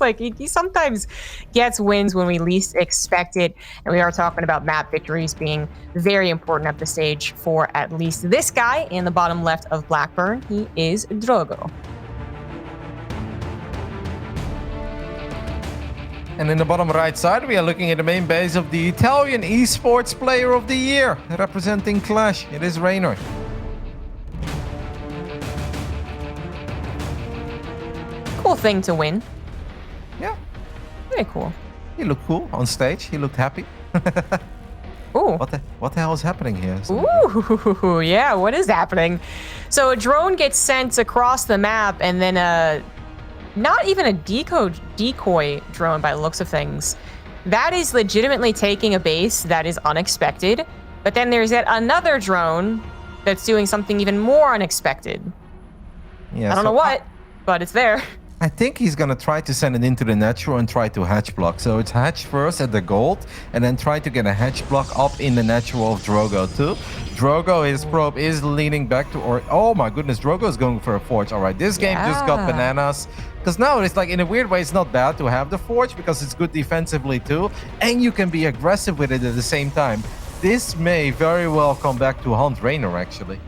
like he sometimes gets wins when we least expect it. And we are talking about map victories being very important at the stage for at least this guy in the bottom left of Blackburn. He is Drogo. And in the bottom right side, we are looking at the main base of the Italian esports player of the year, representing Clash. It is Reynor. Cool thing to win. Yeah. Very cool. He looked cool on stage. He looked happy. Ooh. What the hell is happening here? Ooh, yeah, what is happening? So a drone gets sent across the map, and then not even a decoy drone by the looks of things. That is legitimately taking a base that is unexpected. But then there's yet another drone that's doing something even more unexpected. Yeah, I don't know what, but it's there. I think he's going to try to send it into the natural and try to hatch block. So it's hatch first at the gold and then try to get a hatch block up in the natural of Drogo too. Drogo, his probe is leaning back to, or oh my goodness, Drogo is going for a forge. All right, this game just got bananas. Because now it's like, in a weird way, it's not bad to have the forge because it's good defensively too. And you can be aggressive with it at the same time. This may very well come back to haunt Reynor actually.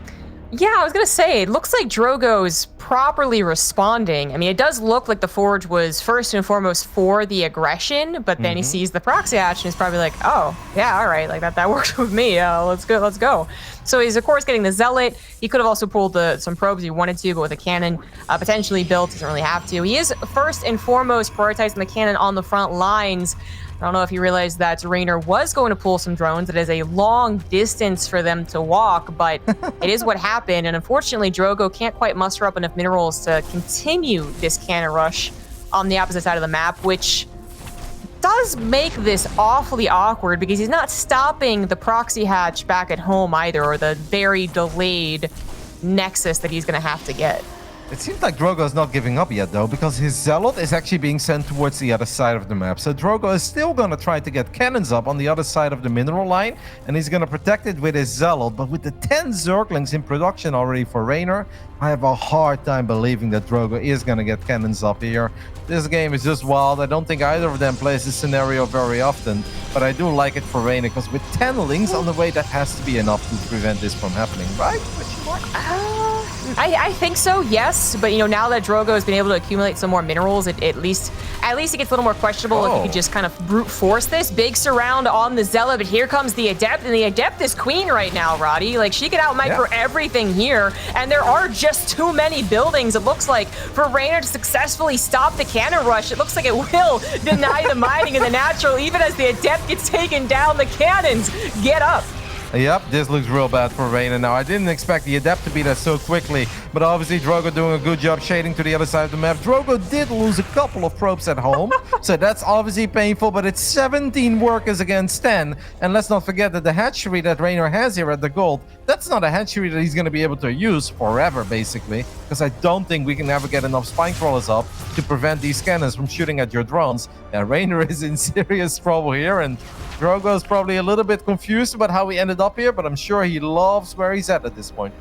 Yeah, I was going to say, it looks like Drogo is properly responding. I mean, it does look like the Forge was first and foremost for the aggression, but then he sees the proxy hatch and is probably like, oh, yeah, all right, like that works with me. Let's go. So he's, of course, getting the Zealot. He could have also pulled some probes he wanted to, but with a cannon potentially built, doesn't really have to. He is first and foremost prioritizing the cannon on the front lines. I don't know if you realized that Reynor was going to pull some drones. It is a long distance for them to walk, but it is what happened. And unfortunately, Drogo can't quite muster up enough minerals to continue this cannon rush on the opposite side of the map, which does make this awfully awkward because he's not stopping the proxy hatch back at home either, or the very delayed nexus that he's going to have to get. It seems like Drogo is not giving up yet, though, because his Zealot is actually being sent towards the other side of the map. So Drogo is still going to try to get cannons up on the other side of the mineral line, and he's going to protect it with his Zealot. But with the 10 Zerglings in production already for Reynor, I have a hard time believing that Drogo is going to get cannons up here. This game is just wild. I don't think either of them plays this scenario very often, but I do like it for Reynor, because with 10 Lings on the way, that has to be enough to prevent this from happening, right? I think so, yes. But, now that Drogo has been able to accumulate some more minerals, at least it gets a little more questionable if you could just kind of brute force this. Big surround on the Zealot, but here comes the Adept, and the Adept is queen right now, Roddy. Like, she could out-micro everything here, and there are just too many buildings, it looks like, for Reynor to successfully stop the cannon rush. It looks like it will deny the mining in the natural, even as the Adept gets taken down. The cannons get up. Yep, this looks real bad for Reynor now. I didn't expect the Adept to be there so quickly, but obviously Drogo doing a good job shading to the other side of the map. Drogo did lose a couple of probes at home, so that's obviously painful, but it's 17 workers against 10. And let's not forget that the hatchery that Reynor has here at the gold, that's not a hatchery that he's going to be able to use forever, basically, because I don't think we can ever get enough spine crawlers up to prevent these cannons from shooting at your drones. And Reynor is in serious trouble here, and Drogo is probably a little bit confused about how he ended up here, but I'm sure he loves where he's at this point.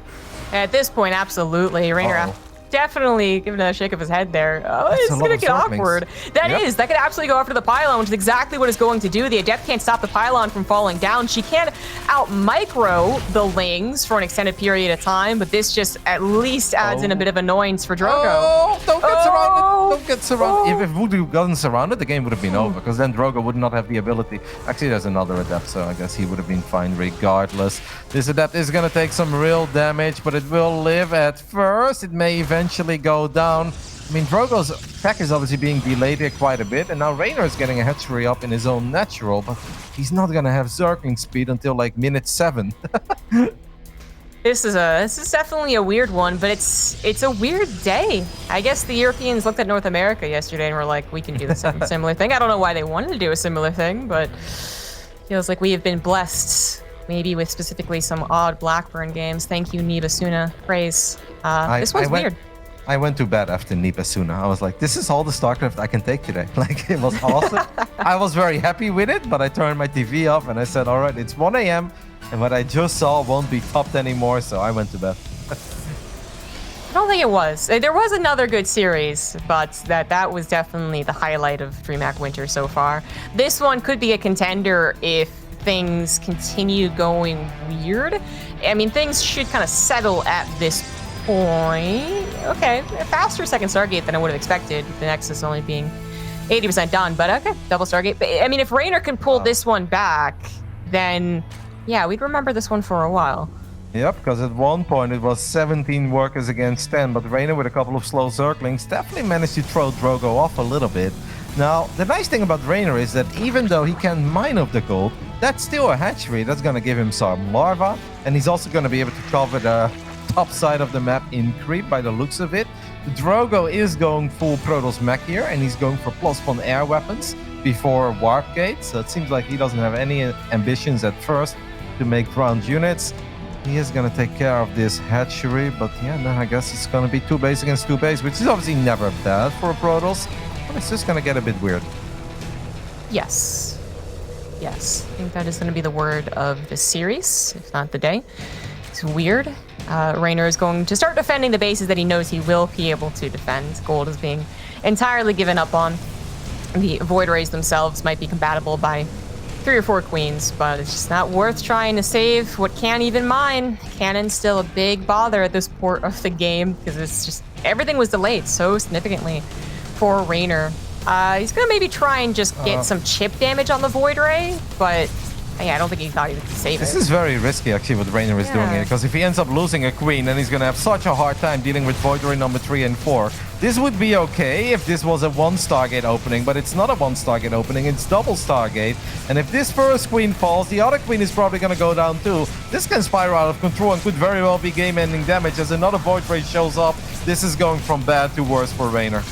At this point, absolutely. Reynor definitely giving a shake of his head there. Oh, it's going to get awkward. That could absolutely go after the pylon, which is exactly what it's going to do. The Adept can't stop the pylon from falling down. She can out-micro the Lings for an extended period of time, but this just at least adds in a bit of annoyance for Drogo. Oh, don't get surrounded. Don't get surrounded. If it would have gotten surrounded, the game would have been over, because then Drogo would not have the ability. Actually, there's another Adept, so I guess he would have been fine regardless. This Adept is going to take some real damage, but it will live at first. It may eventually go down. I mean, Drogo's attack is obviously being delayed here quite a bit, and now Reynor is getting a hatchery up in his own natural, but he's not going to have Zergling speed until like minute 7. This is definitely a weird one, but it's a weird day. I guess the Europeans looked at North America yesterday and were like, we can do the similar thing. I don't know why they wanted to do a similar thing, but feels like we have been blessed, maybe with specifically some odd Blackburn games. Thank you, Nibasuna. Praise. This one's weird. I went to bed after Nibasuna. I was like, this is all the StarCraft I can take today. Like, it was awesome. I was very happy with it, but I turned my TV off and I said, all right, it's 1 a.m. and what I just saw won't be topped anymore, so I went to bed. don't think it was. There was another good series, but that was definitely the highlight of DreamHack Winter so far. This one could be a contender if things continue going weird. I mean, things should kind of settle at this point. Okay, a faster second Stargate than I would have expected, the Nexus only being 80% done, but okay, double Stargate. But, I mean, if Reynor can pull this one back, then yeah, we'd remember this one for a while. Yep, because at one point it was 17 workers against 10, but Reynor with a couple of slow circlings definitely managed to throw Drogo off a little bit. Now, the nice thing about Reynor is that even though he can mine up the gold, that's still a hatchery. That's going to give him some larva, and he's also going to be able to cover the top side of the map in creep by the looks of it. Drogo is going full Protoss mech here, and he's going for +1 air weapons before Warp Gate, so it seems like he doesn't have any ambitions at first to make ground units. He is going to take care of this hatchery, but yeah, then I guess it's going to be 2 base against 2 base, which is obviously never bad for a Protoss, but it's just going to get a bit weird. Yes. Yes. I think that is going to be the word of the series, if not the day. It's weird. Reynor is going to start defending the bases that he knows he will be able to defend. Gold is being entirely given up on. The Void Rays themselves might be compatible by 3 or 4 queens, but it's just not worth trying to save what can't even mine. Cannon's still a big bother at this port of the game because it's just everything was delayed so significantly for Reynor. He's gonna maybe try and just get some chip damage on the Void Ray, but yeah, I don't think he thought he would save it. This is very risky, actually, what Reynor is doing here, because if he ends up losing a queen, then he's going to have such a hard time dealing with Void Ray number 3 and 4. This would be okay if this was a 1 Stargate opening, but it's not a 1 Stargate opening, it's double Stargate. And if this first queen falls, the other queen is probably going to go down too. This can spiral out of control and could very well be game-ending damage as another Void Ray shows up. This is going from bad to worse for Reynor.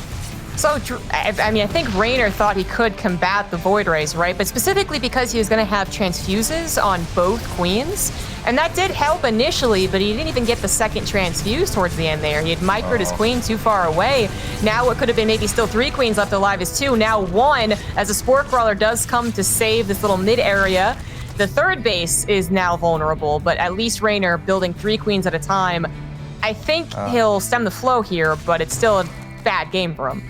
So, I mean, I think Reynor thought he could combat the Void Rays, right? But specifically because he was going to have transfuses on both queens. And that did help initially, but he didn't even get the second transfuse towards the end there. He had microed his queen too far away. Now it could have been maybe still 3 queens left alive as 2. Now 1, as a Spore Crawler does come to save this little mid area. The third base is now vulnerable, but at least Reynor building 3 queens at a time. I think he'll stem the flow here, but it's still a bad game for him.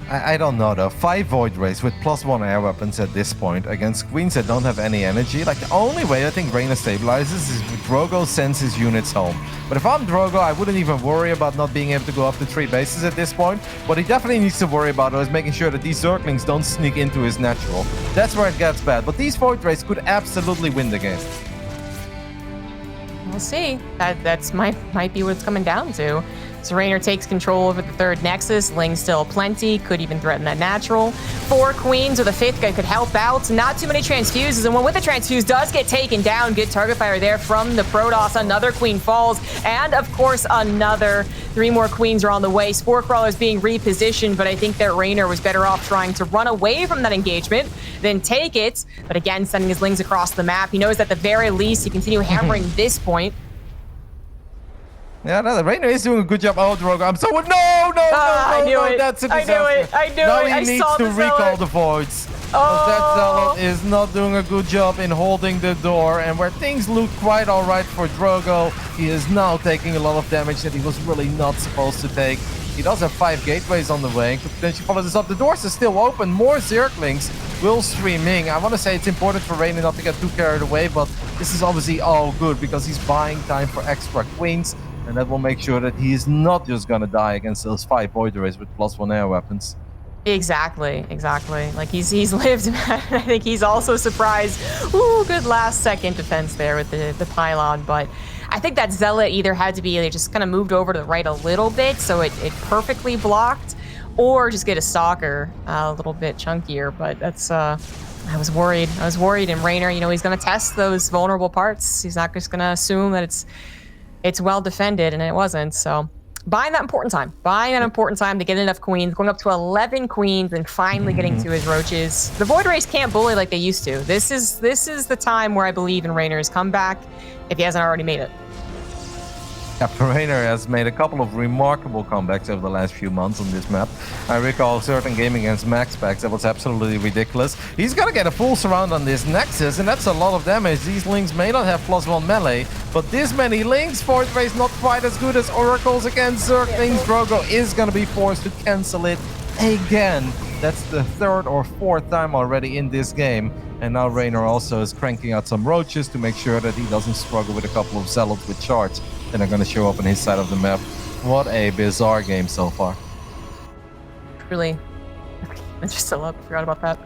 I don't know though. 5 Void Rays with +1 air weapons at this point against queens that don't have any energy. Like, the only way I think Reynor stabilizes is if Drogo sends his units home. But if I'm Drogo, I wouldn't even worry about not being able to go up to 3 bases at this point. What he definitely needs to worry about is making sure that these Zerglings don't sneak into his natural. That's where it gets bad. But these Void Rays could absolutely win the game. We'll see. That's might be what it's coming down to. So Reynor takes control over the 3rd Nexus. Ling still plenty. Could even threaten that natural. 4 queens with a 5th guy could help out. Not too many transfuses. And one with the transfuse does get taken down. Good target fire there from the Protoss. Another queen falls. And, of course, another 3 more queens are on the way. Spore Crawlers being repositioned. But I think that Reynor was better off trying to run away from that engagement than take it. But again, sending his Lings across the map. He knows at the very least he continue hammering this point. Yeah, no, the Reynor is doing a good job. Oh, Drogo, I'm so... No, that's a disaster. I knew it. Now he needs to recall the voids. That Zealot is not doing a good job in holding the door. And where things look quite alright for Drogo, he is now taking a lot of damage that he was really not supposed to take. He does have 5 gateways on the way and could potentially follow this up. The doors are still open. More Zerglings will streaming. I want to say it's important for Reynor not to get too carried away, but this is obviously all good because he's buying time for extra queens. And that will make sure that he is not just going to die against those 5 Void Rays with +1 air weapons. Exactly. Like, he's lived. I think he's also surprised. Ooh, good last-second defense there with the pylon. But I think that Zealot either had to be just kind of moved over to the right a little bit, so it perfectly blocked, or just get a Stalker a little bit chunkier. But that's... I was worried. And Reynor, he's going to test those vulnerable parts. He's not just going to assume that it's well defended, and it wasn't. So buying that important time to get enough queens, going up to 11 queens and finally getting to his roaches. The Void Rays can't bully like they used to. This is the time where I believe in Reynor's comeback, if he hasn't already made it. Captain Reynor has made a couple of remarkable comebacks over the last few months on this map. I recall a certain game against Max Packs that was absolutely ridiculous. He's gonna get a full surround on this Nexus, and that's a lot of damage. These Lings may not have +1 melee, but this many Lings, Void Rays not quite as good as Oracles against Zerglings. Drogo is gonna be forced to cancel it again. That's the third or fourth time already in this game. And now Reynor also is cranking out some roaches to make sure that he doesn't struggle with a couple of zealots with shards that are going to show up on his side of the map. What a bizarre game so far. Really. It's just still up. Forgot about that.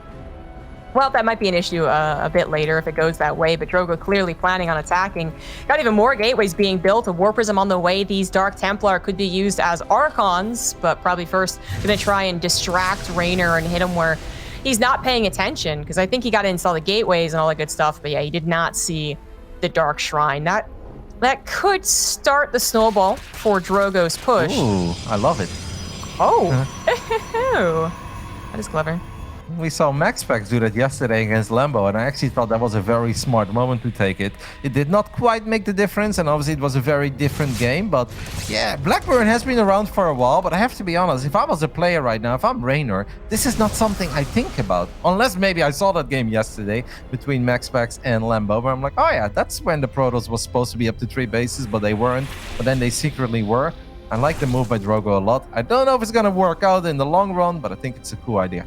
Well, that might be an issue a bit later if it goes that way, but Drogo clearly planning on attacking. Got even more gateways being built, a War Prism on the way. These Dark Templar could be used as Archons, but probably first going to try and distract Reynor and hit him where he's not paying attention, because I think he got to install the gateways and all that good stuff, but yeah, he did not see the Dark Shrine. That could start the snowball for Drogo's push. Ooh, I love it. Oh, that is clever. We saw Max Packs do that yesterday against Lambo, and I actually thought that was a very smart moment to take it. It did not quite make the difference, and obviously it was a very different game, but yeah, Blackburn has been around for a while, but I have to be honest, if I was a player right now, if I'm Reynor, this is not something I think about. Unless maybe I saw that game yesterday between Max Packs and Lambo, where I'm like, oh yeah, that's when the Protoss was supposed to be up to 3 bases, but they weren't, but then they secretly were. I like the move by Drogo a lot. I don't know if it's gonna work out in the long run, but I think it's a cool idea.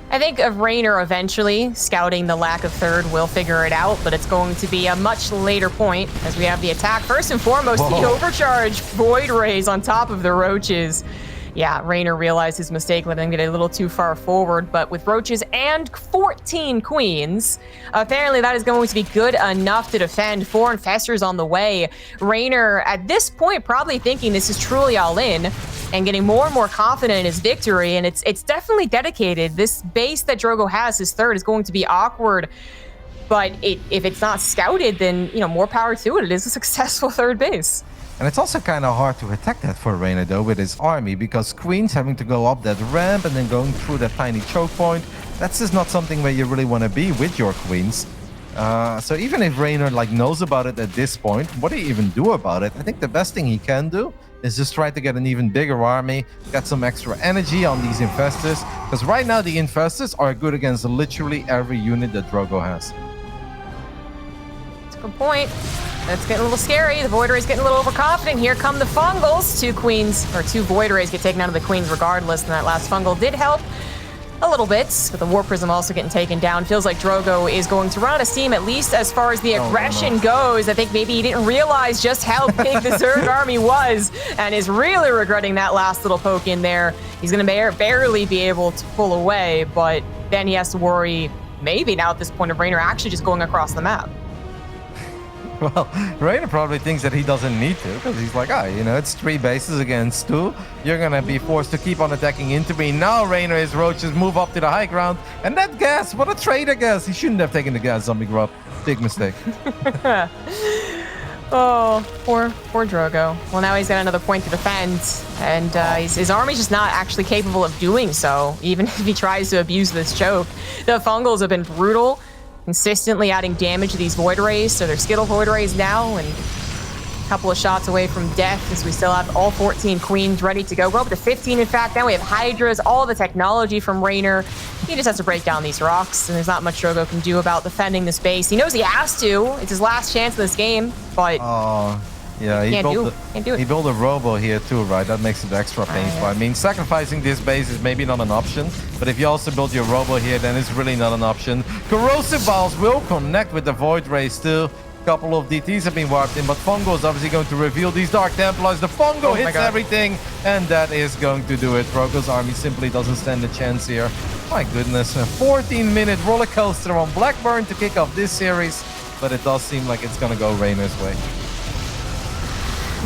I think of Reynor eventually scouting the lack of third will figure it out, but it's going to be a much later point as we have the attack. First and foremost, the overcharge Void Rays on top of the roaches. Yeah, Reynor realized his mistake, letting him get a little too far forward, but with roaches and 14 queens, apparently that is going to be good enough to defend. 4 infestors on the way. Reynor, at this point, probably thinking this is truly all in and getting more and more confident in his victory, and it's definitely dedicated. This base that Drogo has, his third, is going to be awkward, but if it's not scouted, then, you know, more power to it. It is a successful third base. And it's also kind of hard to attack that for Reynor though with his army, because Queen's having to go up that ramp and then going through that tiny choke point. That's just not something where you really want to be with your Queens. So even if Reynor knows about it at this point, what do you even do about it? I think the best thing he can do is just try to get an even bigger army, get some extra energy on these infestors, because right now the infestors are good against literally every unit that Drogo has. That's a good point. That's getting a little scary. The Void Ray's getting a little overconfident. Here come the Fungals. 2 queens, or 2 Void Rays get taken out of the queens regardless, and that last Fungal did help a little bit, but the War Prism also getting taken down. Feels like Drogo is going to run out of steam, at least as far as the aggression goes. I think maybe he didn't realize just how big the Zerg army was, and is really regretting that last little poke in there. He's going to barely be able to pull away, but then he has to worry, maybe now at this point, of Reynor actually just going across the map. Well, Reynor probably thinks that he doesn't need to, because he's like, you know, it's 3 bases against 2. You're going to be forced to keep on attacking into me. Now Reynor, his roaches move up to the high ground. And that gas, what a traitor gas. He shouldn't have taken the gas, Zombie Grub. Big mistake. Oh, poor Drogo. Well, now he's got another point to defend, and his army's just not actually capable of doing so, even if he tries to abuse this choke. The Fungals have been brutal, consistently adding damage to these Void Rays, so they're Skittle Void Rays now, and a couple of shots away from death as we still have all 14 queens ready to go. Go up to 15, in fact. Now we have Hydras, all the technology from Reynor. He just has to break down these rocks, and there's not much Drogo can do about defending this base. He knows he has to. It's his last chance in this game, but... Yeah, he built a robo here too, right? That makes it extra painful. Yeah. I mean, sacrificing this base is maybe not an option, but if you also build your robo here, then it's really not an option. Corrosive Balls will connect with the Void Rays too. Couple of DTs have been warped in, but Fungo is obviously going to reveal these Dark Templars. The Fungo hits everything, and that is going to do it. Drogo's army simply doesn't stand a chance here. My goodness, a 14-minute roller coaster on Blackburn to kick off this series, but it does seem like it's going to go Reynor's way.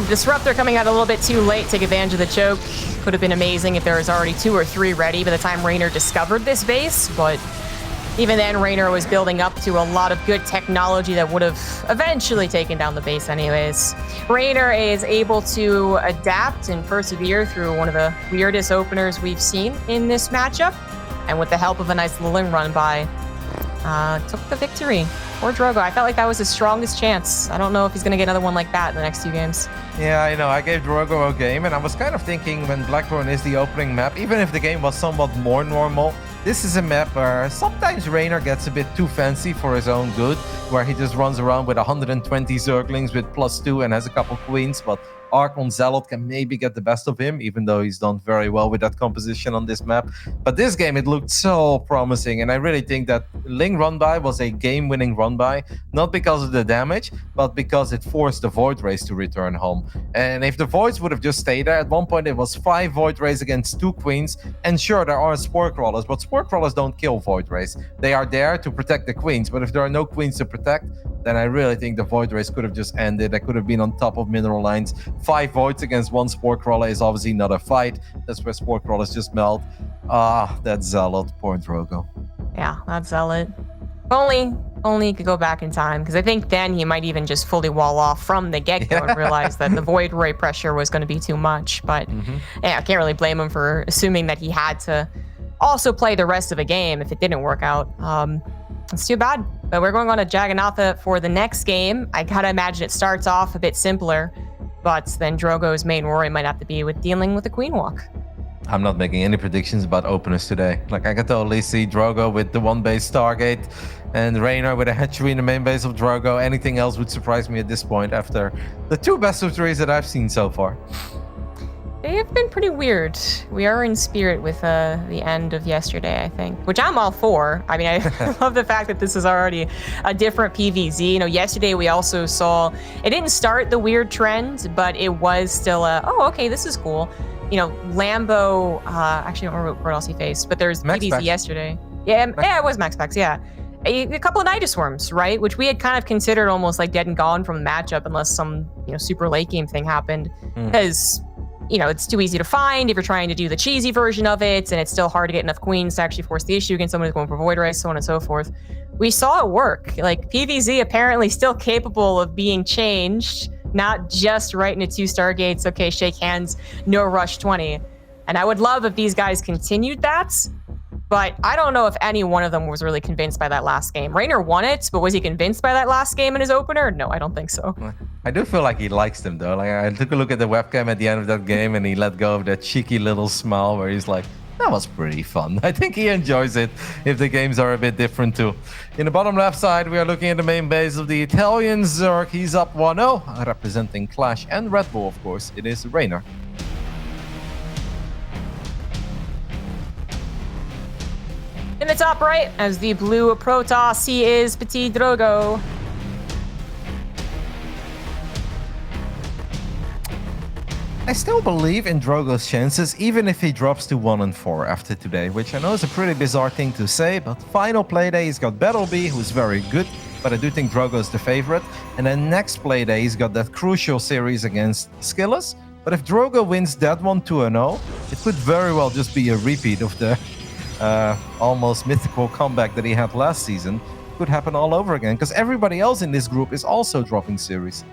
Disruptor coming out a little bit too late, take advantage of the choke. Could have been amazing if there was already 2 or 3 ready by the time Reynor discovered this base, but even then Reynor was building up to a lot of good technology that would have eventually taken down the base anyways. Reynor is able to adapt and persevere through one of the weirdest openers we've seen in this matchup, and with the help of a nice Lilling run by, took the victory. Or Drogo. I felt like that was his strongest chance. I don't know if he's going to get another one like that in the next 2 games. Yeah, I know. I gave Drogo a game, and I was kind of thinking when Blackburn is the opening map, even if the game was somewhat more normal, this is a map where sometimes Reynor gets a bit too fancy for his own good, where he just runs around with 120 Zerglings with +2 and has a couple queens, but Archon Zealot can maybe get the best of him, even though he's done very well with that composition on this map. But this game, it looked so promising, and I really think that Ling run-by was a game-winning run-by, not because of the damage, but because it forced the Void Rays to return home. And if the Voids would have just stayed there, at one point it was 5 Void Rays against 2 Queens, and sure, there are Spore Crawlers, but Spore Crawlers don't kill Void Rays. They are there to protect the Queens, but if there are no Queens to protect, then I really think the Void Race could have just ended. I could have been on top of mineral lines. 5 Voids against 1 Spore Crawler is obviously not a fight. That's where Spore Crawlers just melt. Ah, that Zealot. Poor Drogo. Yeah, that Zealot. Only he could go back in time, because I think then he might even just fully wall off from the get-go and realize that the Void Ray pressure was going to be too much. But yeah, I can't really blame him for assuming that he had to also play the rest of the game if it didn't work out. It's too bad. But we're going on to Jagannatha for the next game. I gotta imagine it starts off a bit simpler, but then Drogo's main worry might have to be with dealing with the Queen Walk. I'm not making any predictions about openers today. Like, I can totally see Drogo with the 1 base Stargate and Reynor with a hatchery in the main base of Drogo. Anything else would surprise me at this point after the 2 best of 3s that I've seen so far. They have been pretty weird. We are in spirit with the end of yesterday, I think, which I'm all for. I mean, I love the fact that this is already a different PvZ. You know, yesterday we also saw, it didn't start the weird trend, but it was still oh, okay, this is cool. You know, Lambo, actually I don't remember what else he faced, but there's Max PvZ Pax. yesterday. Yeah, it was Max Pax, yeah. A couple of Nidusworms, right? Which we had kind of considered almost like dead and gone from the matchup unless some, you know, super late game thing happened. Because you know, it's too easy to find if you're trying to do the cheesy version of it, and it's still hard to get enough queens to actually force the issue against someone who's going for Void Ray, so on and so forth. We saw it work. Like, PvZ apparently still capable of being changed, not just right into 2 Stargates, okay, shake hands, no rush 20. And I would love if these guys continued that, but I don't know if any one of them was really convinced by that last game. Reynor won it, but was he convinced by that last game in his opener? No, I don't think so. I do feel like he likes them, though. Like, I took a look at the webcam at the end of that game, and he let go of that cheeky little smile where he's like, that was pretty fun. I think he enjoys it if the games are a bit different, too. In the bottom left side, we are looking at the main base of the Italian Zerg. He's up 1-0, representing Clash and Red Bull, of course. It is Reynor. In the top right, as the blue Protoss, he is PtitDrogo. I still believe in Drogo's chances, even if he drops to 1-4 after today, which I know is a pretty bizarre thing to say, but final playday he's got Battlebee, who's very good, but I do think Drogo is the favorite. And then next playday he's got that crucial series against Skillus. But if Drogo wins that one 2-0, it could very well just be a repeat of the almost mythical comeback that he had last season. Could happen all over again, because everybody else in this group is also dropping series.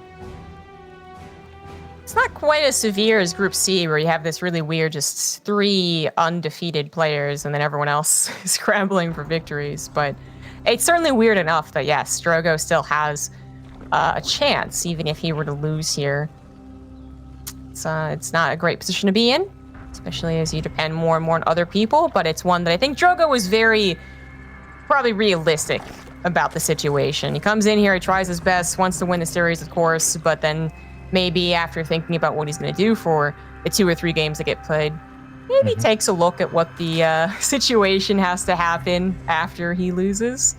It's not quite as severe as Group C, where you have this really weird, just 3 undefeated players, and then everyone else is scrambling for victories. But it's certainly weird enough that, yes, Drogo still has a chance, even if he were to lose here. It's not a great position to be in, especially as you depend more and more on other people, but it's one that I think Drogo was probably realistic about the situation. He comes in here, he tries his best, wants to win the series, of course, but then maybe after thinking about what he's going to do for the 2 or 3 games that get played, maybe takes a look at what the situation has to happen after he loses.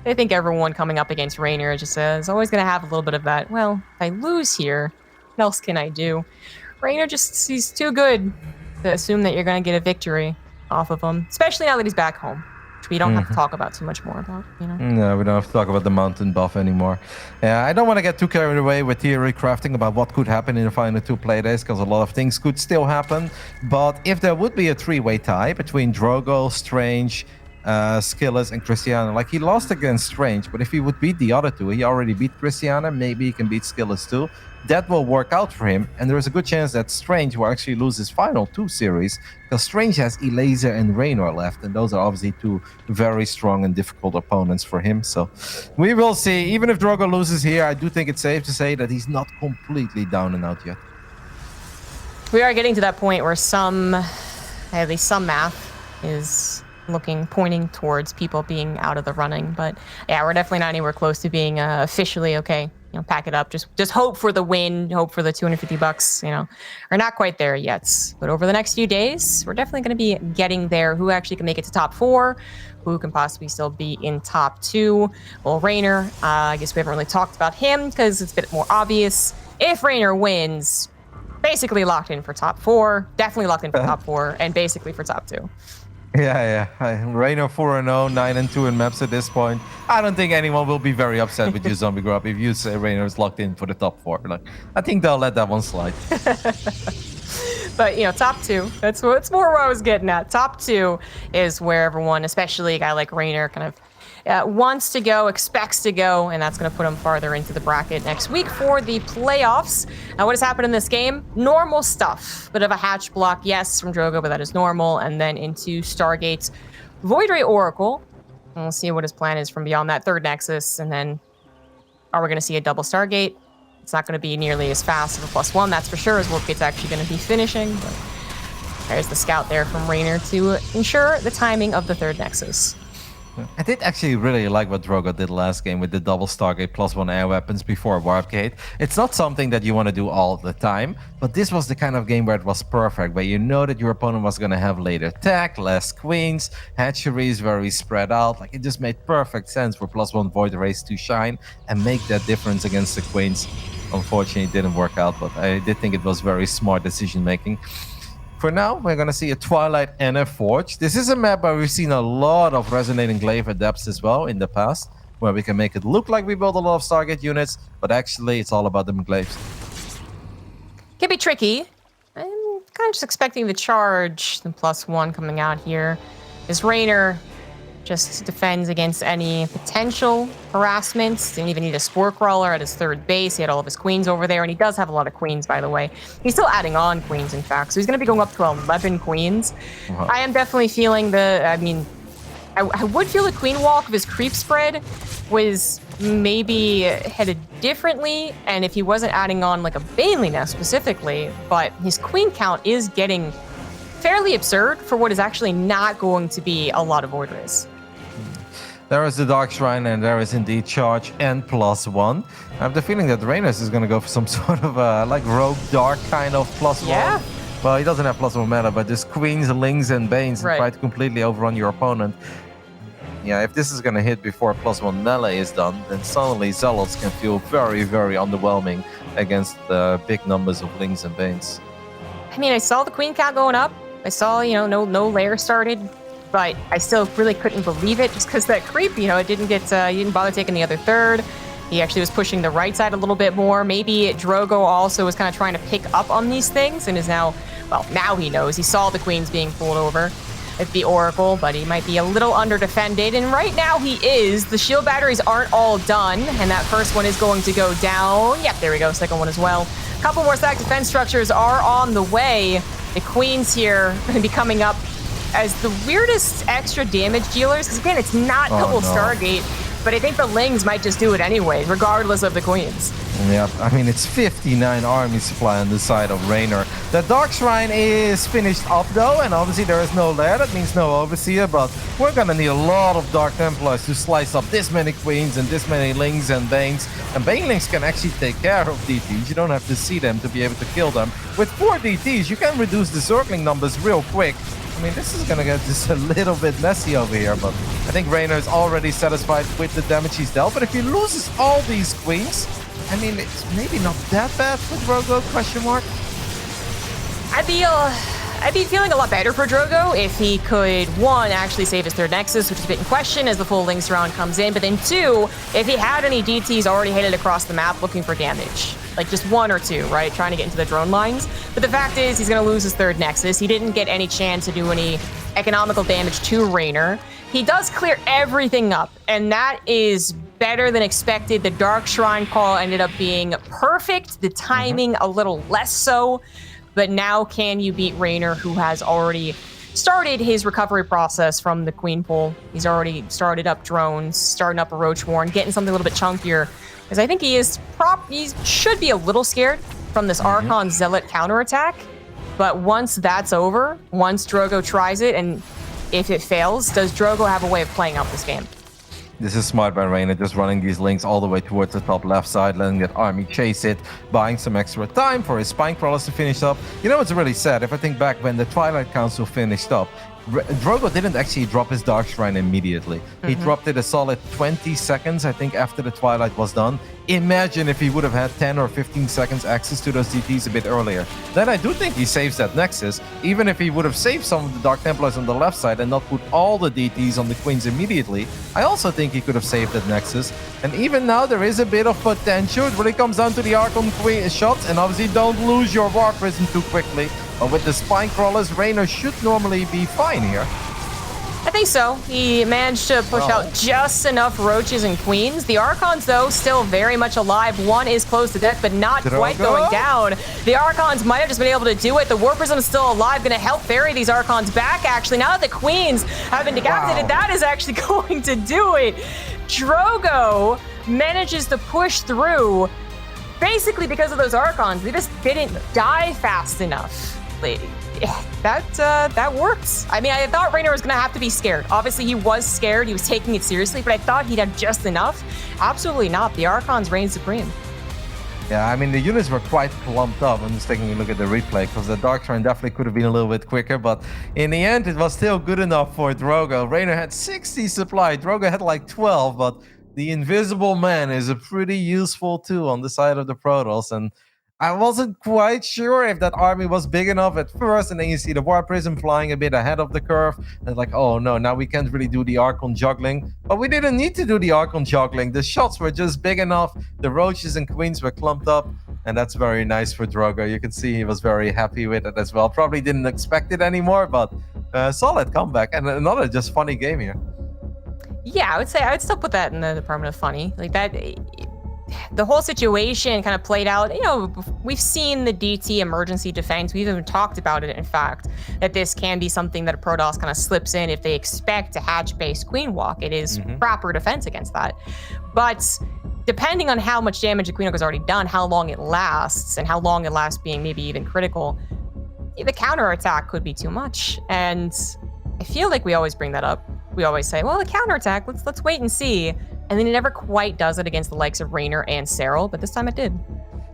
I think everyone coming up against Reynor just is always going to have a little bit of that, well, if I lose here, what else can I do? Reynor he's too good to assume that you're going to get a victory off of him, especially now that he's back home, which we don't have to talk about too much more about, you know? No, we don't have to talk about the mountain buff anymore. Yeah, I don't want to get too carried away with theory crafting about what could happen in the final 2 playdays, because a lot of things could still happen. But if there would be a 3-way tie between Drogo, Strange, Skillers and Christiana. Like, he lost against Strange, but if he would beat the other two, he already beat Christiana, maybe he can beat Skillers too. That will work out for him, and there is a good chance that Strange will actually lose his final 2 series, because Strange has Elaser and Reynor left, and those are obviously 2 very strong and difficult opponents for him. So we will see. Even if Drogo loses here, I do think it's safe to say that he's not completely down and out yet. We are getting to that point where at least some math is pointing towards people being out of the running. But yeah, we're definitely not anywhere close to being officially okay. Pack it up. Just hope for the win. Hope for the $250. We're not quite there yet. But over the next few days, we're definitely going to be getting there. Who actually can make it to top 4? Who can possibly still be in top 2? Well, Reynor. I guess we haven't really talked about him because it's a bit more obvious. If Reynor wins, basically locked in for top 4. Definitely locked in for top 4, and basically for top 2. Yeah. Reynor 4-0, 9-2 in maps at this point. I don't think anyone will be very upset with you, Zombie Grub, if you say Reynor is locked in for the top 4. Like, I think they'll let that one slide. But, top 2, that's more where I was getting at. Top 2 is where everyone, especially a guy like Reynor, kind of wants to go, expects to go, and that's going to put him farther into the bracket next week for the playoffs. Now, what has happened in this game? Normal stuff. Bit of a hatch block, yes, from Drogo, but that is normal. And then into Stargate's Void Ray Oracle. And we'll see what his plan is from beyond that 3rd Nexus. And then are we going to see a double Stargate? It's not going to be nearly as fast of a +1, that's for sure, as Warpgate's actually going to be finishing. But there's the scout there from Reynor to ensure the timing of the 3rd Nexus. I did actually really like what Drogo did last game with the double Stargate +1 air weapons before Warpgate. It's not something that you want to do all the time, but this was the kind of game where it was perfect, where you know that your opponent was going to have later tech, less queens, hatcheries very spread out. Like, it just made perfect sense for +1 Void Rays to shine and make that difference against the queens. Unfortunately, it didn't work out, but I did think it was very smart decision making. For now, we're going to see a Twilight and a Forge. This is a map where we've seen a lot of Resonating Glaive adepts as well in the past, where we can make it look like we build a lot of Stargate units, but actually it's all about them glaives. Can be tricky. I'm kind of just expecting the charge, the +1 coming out here. Is Reynor just defends against any potential harassments. Didn't even need a Spore Crawler at his 3rd base. He had all of his queens over there, and he does have a lot of queens, by the way. He's still adding on queens, in fact, so he's going to be going up to 11 queens. Wow. I am definitely feeling I would feel the queen walk if his creep spread was maybe headed differently, and if he wasn't adding on like a Baneley nest specifically, but his queen count is getting fairly absurd for what is actually not going to be a lot of Void Rays. There is the Dark Shrine, and there is indeed charge and +1. I have the feeling that Reynor is going to go for some sort of like Rogue Dark kind of +1. Yeah. Well, he doesn't have +1 mana, but just Queens, Lings, and Banes, and try to completely overrun your opponent. Yeah, if this is going to hit before +1 melee is done, then suddenly Zealots can feel very, very underwhelming against the big numbers of Lings and Banes. I mean, I saw the queen count going up. I saw, no layer started, but I still really couldn't believe it just because that creep, it didn't get, he didn't bother taking the other 3rd. He actually was pushing the right side a little bit more. Maybe Drogo also was kind of trying to pick up on these things and is now he knows. He saw the queens being pulled over at the Oracle, but he might be a little under-defended, and right now he is. The shield batteries aren't all done, and that first one is going to go down. Yep, there we go, second one as well. A couple more stacked defense structures are on the way. The queens here are going to be coming up as the weirdest extra damage dealers, because again, it's not double Stargate, but I think the Lings might just do it anyway, regardless of the queens. Yeah, I mean, it's 59 army supply on the side of Reynor. The Dark Shrine is finished up though, and obviously there is no lair, that means no Overseer, but we're gonna need a lot of Dark Templars to slice up this many queens and this many Lings and Banes. And Banelings can actually take care of DTs, you don't have to see them to be able to kill them. With 4 DTs, you can reduce the circling numbers real quick. I mean, this is gonna get just a little bit messy over here, but I think Reynor is already satisfied with the damage he's dealt. But if he loses all these queens, I mean, it's maybe not that bad for Drogo, question mark? I'd be feeling a lot better for Drogo if he could, 1, actually save his 3rd Nexus, which is a bit in question as the full Lings round comes in, but then 2, if he had any DTs already headed across the map looking for damage. Like just 1 or 2, right? Trying to get into the drone lines. But the fact is, he's going to lose his 3rd Nexus. He didn't get any chance to do any economical damage to Reynor. he does clear everything up, and that is better than expected. The Dark Shrine call ended up being perfect. The timing a little less so. But now can you beat Reynor, who has already started his recovery process from the Queen pool? He's already started up drones, starting up a Roach Warren, getting something a little bit chunkier. Because I think he should be a little scared from this Archon Zealot counterattack. But once that's over, once Drogo tries it, and if it fails, does Drogo have a way of playing out this game? This is smart by Reynor, just running these links all the way towards the top left side, letting that army chase it, buying some extra time for his spine crawlers to finish up. You know, it's really sad. If I think back when the Twilight Council finished up, Drogo didn't actually drop his Dark Shrine immediately. He dropped it a solid 20 seconds, I think, after the Twilight was done. Imagine if he would have had 10 or 15 seconds access to those DTs a bit earlier. Then I do think he saves that Nexus, even if he would have saved some of the Dark Templars on the left side and not put all the DTs on the Queens immediately. I also think he could have saved that Nexus. And even now, there is a bit of potential. It really comes down to the Archon Queen shots, and obviously don't lose your War Prism too quickly. But with the Spine Crawlers, Reynor should normally be fine here. I think so. He managed to push out just enough Roaches and Queens. The Archons, though, still very much alive. One is close to death, but not quite going down. The Archons might have just been able to do it. The War Prism is still alive, going to help ferry these Archons back, actually. Now that the Queens have been decapitated, that is actually going to do it. Drogo manages to push through, basically because of those Archons. They just didn't die fast enough. That works. I mean, I thought Reynor was going to have to be scared. Obviously, he was scared. He was taking it seriously, but I thought he'd have just enough. Absolutely not. The Archons reign supreme. Yeah, I mean, the units were quite clumped up. I'm just taking a look at the replay, because the Dark Shrine definitely could have been a little bit quicker, but in the end, it was still good enough for Drogo. Reynor had 60 supply. Drogo had like 12, but the Invisible Man is a pretty useful tool on the side of the Protoss, and I wasn't quite sure if that army was big enough at first, and then you see the War Prism flying a bit ahead of the curve, and like, oh no, now we can't really do the Archon juggling. But we didn't need to do the Archon juggling. The shots were just big enough. The Roaches and Queens were clumped up, and that's very nice for Drogo. You can see he was very happy with it as well. Probably didn't expect it anymore, but solid comeback, and another just funny game here. Yeah, I would say I would still put that in the department of funny. Like that. The whole situation kind of played out. You know, we've seen the DT emergency defense. We've even talked about it, in fact, that this can be something that a Protoss kind of slips in if they expect a hatch-based Queen Walk. It is proper defense against that. But depending on how much damage a Queen Walk has already done, how long it lasts, and how long it lasts being maybe even critical, the counterattack could be too much. And I feel like we always bring that up. We always say, well, the counterattack, let's wait and see. And then it never quite does it against the likes of Reynor and Serral, but this time it did.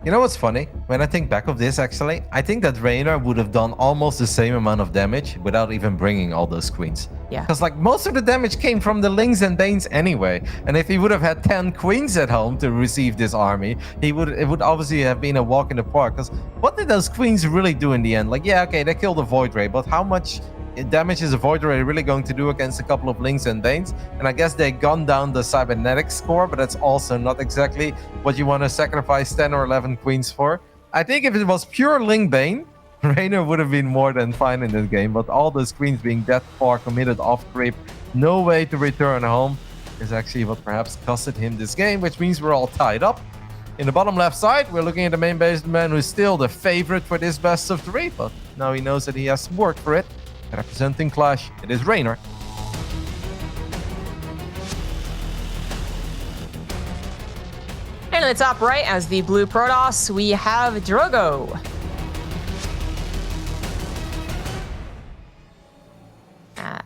You know what's funny? When I think back of this, actually, I think that Reynor would have done almost the same amount of damage without even bringing all those Queens. Yeah. Because like most of the damage came from the Lings and Banes anyway. And if he would have had 10 Queens at home to receive this army, it would obviously have been a walk in the park. Because what did those Queens really do in the end? Like, yeah, okay, they killed the Void Ray, but how much damage is a Void Ray really going to do against a couple of Lings and Banes? And I guess they gunned down the Cybernetics score, but that's also not exactly what you want to sacrifice 10 or 11 Queens for. I think if it was pure Ling Bane, Reynor would have been more than fine in this game, but all those Queens being that far committed off creep, no way to return home, is actually what perhaps costed him this game, which means we're all tied up. In the bottom left side, we're looking at the main base man who's still the favorite for this best of 3, but now he knows that he has to work for it. Representing Clash, it is Reynor. And in the top right, as the blue Protoss, we have Drogo.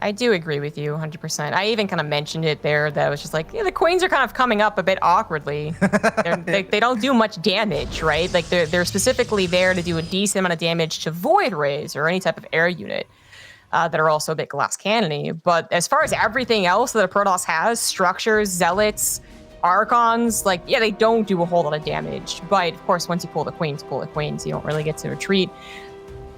I do agree with you 100%. I even kind of mentioned it there that I was just like, yeah, the Queens are kind of coming up a bit awkwardly. They don't do much damage, right? Like they're specifically there to do a decent amount of damage to Void Rays or any type of air unit. That are also a bit glass cannon-y. But as far as everything else that a Protoss has, structures, zealots, Archons, like, yeah, they don't do a whole lot of damage. But, of course, once you pull the Queens, you don't really get to retreat.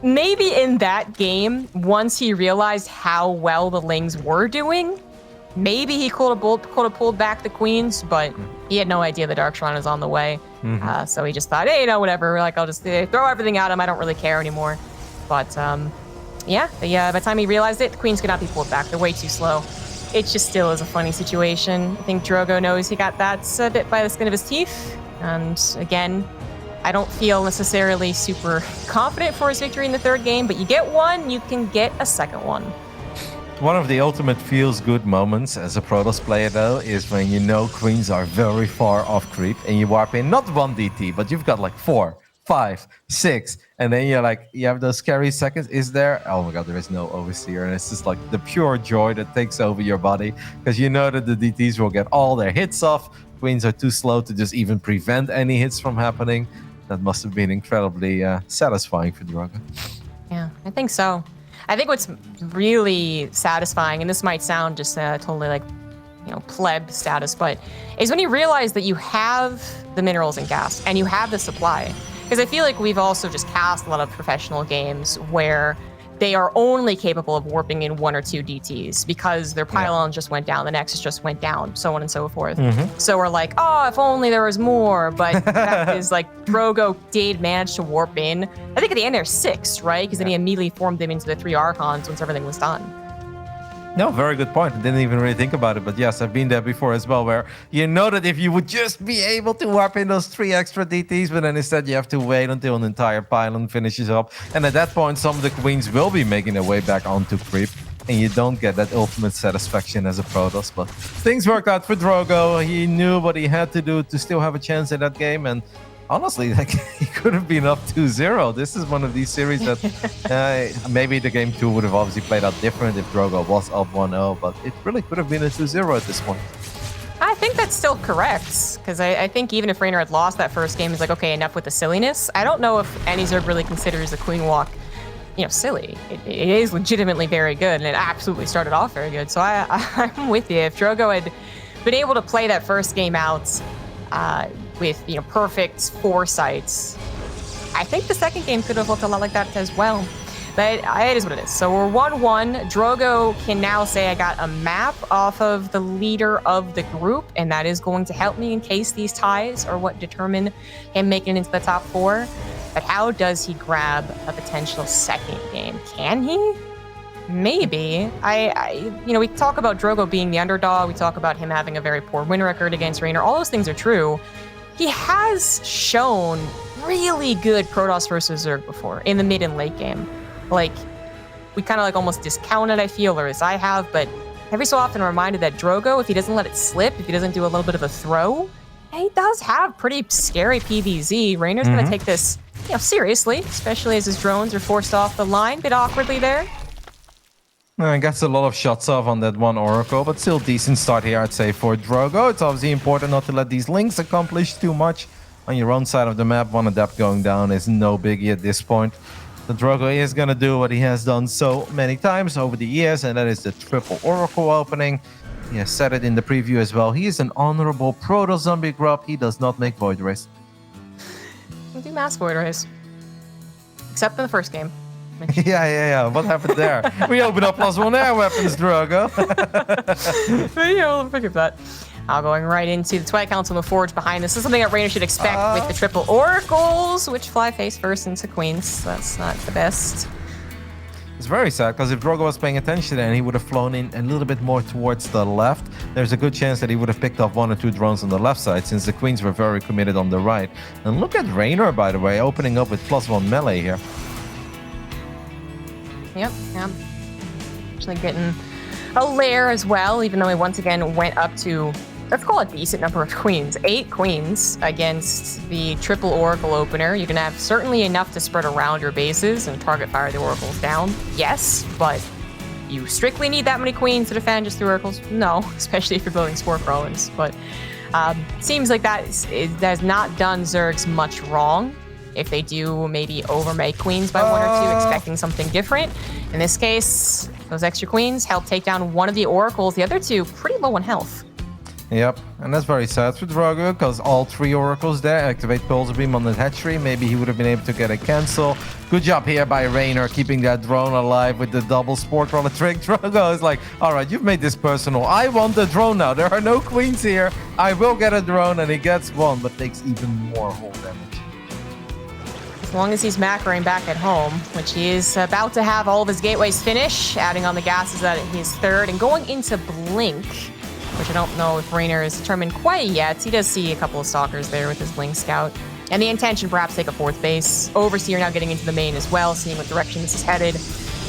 Maybe in that game, once he realized how well the Lings were doing, maybe he could have pulled back the Queens, but he had no idea the Dark Shrine was on the way. So he just thought, hey, you know, whatever. Like, I'll just throw everything at him. I don't really care anymore. But, yeah, by the time he realized it, the Queens could not be pulled back. They're way too slow. it just still is a funny situation. I think Drogo knows he got that a bit by the skin of his teeth. And again, I don't feel necessarily super confident for his victory in the third game, but you get one, you can get a second one. One of the ultimate feels-good moments as a Protoss player, though, is when you know queens are very far off creep and you warp in not one DT, but you've got like 4, 5, 6, and then you're like, you have those scary seconds. Is there? Oh my god, there is no overseer, and it's just like the pure joy that takes over your body because you know that the DTs will get all their hits off. Queens are too slow to just even prevent any hits from happening. That must have been incredibly satisfying for Drogo. Yeah, I think so. I think what's really satisfying, and this might sound just totally like, pleb status, but is when you realize that you have the minerals and gas and you have the supply. Because I feel like we've also just cast a lot of professional games where they are only capable of warping in 1 or 2 DTs because their pylon just went down, the Nexus just went down, so on and so forth. So we're like, oh, if only there was more. But the fact is, like, Drogo did manage to warp in. I think at the end there's 6, right? Because then he immediately formed them into the 3 Archons once everything was done. No, very good point. I didn't even really think about it, but yes, I've been there before as well, where you know that if you would just be able to warp in those 3 extra DTs, but then instead you have to wait until an entire pylon finishes up, and at that point some of the queens will be making their way back onto creep, and you don't get that ultimate satisfaction as a Protoss. But things worked out for Drogo. He knew what he had to do to still have a chance in that game, and honestly, like, he could have been up 2-0. This is one of these series that maybe the game 2 would have obviously played out different if Drogo was up 1-0, but it really could have been a 2-0 at this point. I think that's still correct, because I think even if Reynor had lost that first game, it's like, okay, enough with the silliness. I don't know if any Zerg really considers the Queen Walk, silly. It is legitimately very good, and it absolutely started off very good. So I'm with you. If Drogo had been able to play that first game out with perfect foresight, I think the second game could have looked a lot like that as well. But it is what it is. So we're 1-1. Drogo can now say I got a map off of the leader of the group, and that is going to help me in case these ties are what determine him making it into the top 4. But how does he grab a potential second game? Can he? Maybe. We talk about Drogo being the underdog. We talk about him having a very poor win record against Reynor. All those things are true. He has shown really good Protoss versus Zerg before in the mid and late game. Like, we kind of like almost discount it, I feel, or as I have, but every so often I'm reminded that Drogo, if he doesn't let it slip, if he doesn't do a little bit of a throw, he does have pretty scary PvZ. Reynor's going to take this, seriously, especially as his drones are forced off the line a bit awkwardly there. I gets a lot of shots off on that one Oracle, but still decent start here, I'd say, for Drogo. It's obviously important not to let these links accomplish too much on your own side of the map. One adept going down is no biggie at this point. The Drogo is going to do what he has done so many times over the years, and that is the triple Oracle opening. He has said it in the preview as well. He is an honorable proto-zombie grub. He does not make Void Rays. We'll do mass Void Rays. Except in the first game. Yeah. What happened there? We opened up +1 air weapons, Drogo. We'll figure that. Going right into the Twilight Council and the Forge behind this. This is something that Reynor should expect with the triple Oracles, which fly face first into Queens. That's not the best. It's very sad, because if Drogo was paying attention and he would have flown in a little bit more towards the left, there's a good chance that he would have picked off 1 or 2 drones on the left side, since the Queens were very committed on the right. And look at Reynor, by the way, opening up with +1 melee here. Yep. Actually getting a lair as well, even though he once again went up to, let's call it a decent number of queens. 8 queens against the triple Oracle opener. You can have certainly enough to spread around your bases and target fire the Oracles down. Yes, but you strictly need that many queens to defend just 3 Oracles? No, especially if you're building Spore Crawlers. But seems like that has not done Zergs much wrong. If they do maybe overmake queens by 1 or 2, expecting something different. In this case, those extra queens help take down 1 of the Oracles. The other 2 pretty low on health. Yep, and that's very sad for Drogo, because all 3 Oracles there activate Pulsar Beam on the hatchery. Maybe he would have been able to get a cancel. Good job here by Reynor, keeping that drone alive with the double Spore Crawler trick. Drogo is like, all right, you've made this personal. I want the drone now. There are no queens here. I will get a drone, and he gets 1, but takes even more hull damage. as long as he's macroing back at home, which he is about to have all of his gateways finish, adding on the gases at his third, and going into Blink, which I don't know if Reynor is determined quite yet. He does see a couple of stalkers there with his Blink Scout. And the intention perhaps take a fourth base. Overseer now getting into the main as well, seeing what direction this is headed.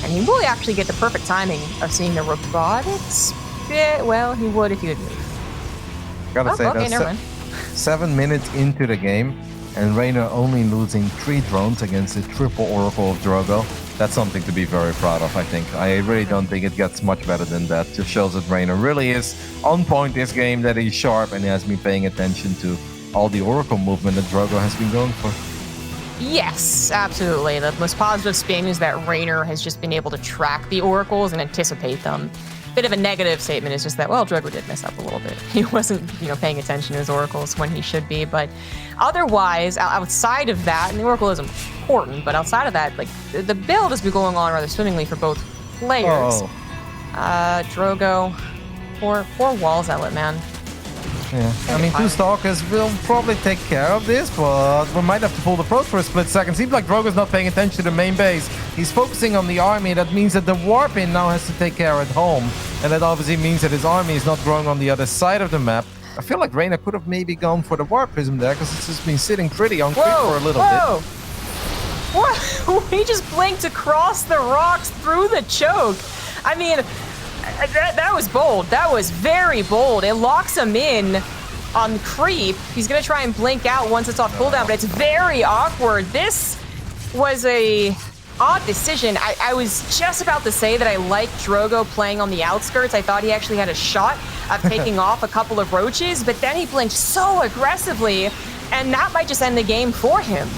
And he will actually get the perfect timing of seeing the robotics. Yeah, well, he would if he would move. Gotta say, okay, never that's mind. 7 minutes into the game, and Reynor only losing 3 drones against the triple Oracle of Drogo. That's something to be very proud of, I think. I really don't think it gets much better than that. Just shows that Reynor really is on point this game, that he's sharp, and he has been paying attention to all the Oracle movement that Drogo has been going for. Yes, absolutely. The most positive spin is that Reynor has just been able to track the Oracles and anticipate them. Bit of a negative statement is just that, well, Drogo did mess up a little bit. He wasn't, paying attention to his Oracles when he should be. But otherwise, outside of that, and the Oracle is important, but outside of that, like, the build has been going on rather swimmingly for both players. Oh. Drogo, poor Wall Zealot, man. Yeah, I mean, 2 Stalkers will probably take care of this, but we might have to pull the pros for a split second. Seems like Drogo's not paying attention to the main base. He's focusing on the army. That means that the warp-in now has to take care at home. And that obviously means that his army is not growing on the other side of the map. I feel like Reynor could have maybe gone for the warp prism there, because it's just been sitting pretty on quick for a little bit. What? He just blinked across the rocks through the choke. I mean, that was bold. That was very bold. It locks him in on creep. He's going to try and blink out once it's off cooldown, but it's very awkward. This was a odd decision. I was just about to say that I liked Drogo playing on the outskirts. I thought he actually had a shot of taking off a couple of roaches, but then he blinked so aggressively, and that might just end the game for him.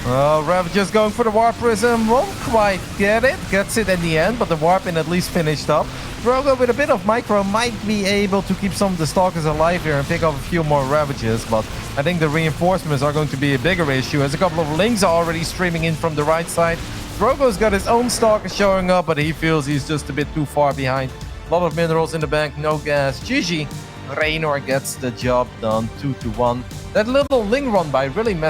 Rev just going for the warp prism, won't quite get it, gets it in the end, but the warp-in at least finished up. Drogo with a bit of micro might be able to keep some of the Stalkers alive here and pick up a few more Ravages, but I think the reinforcements are going to be a bigger issue, as a couple of Lings are already streaming in from the right side. Drogo's got his own Stalkers showing up, but he feels he's just a bit too far behind. A lot of minerals in the bank, no gas. GG. Reynor gets the job done, 2-1. That little Ling run by really messed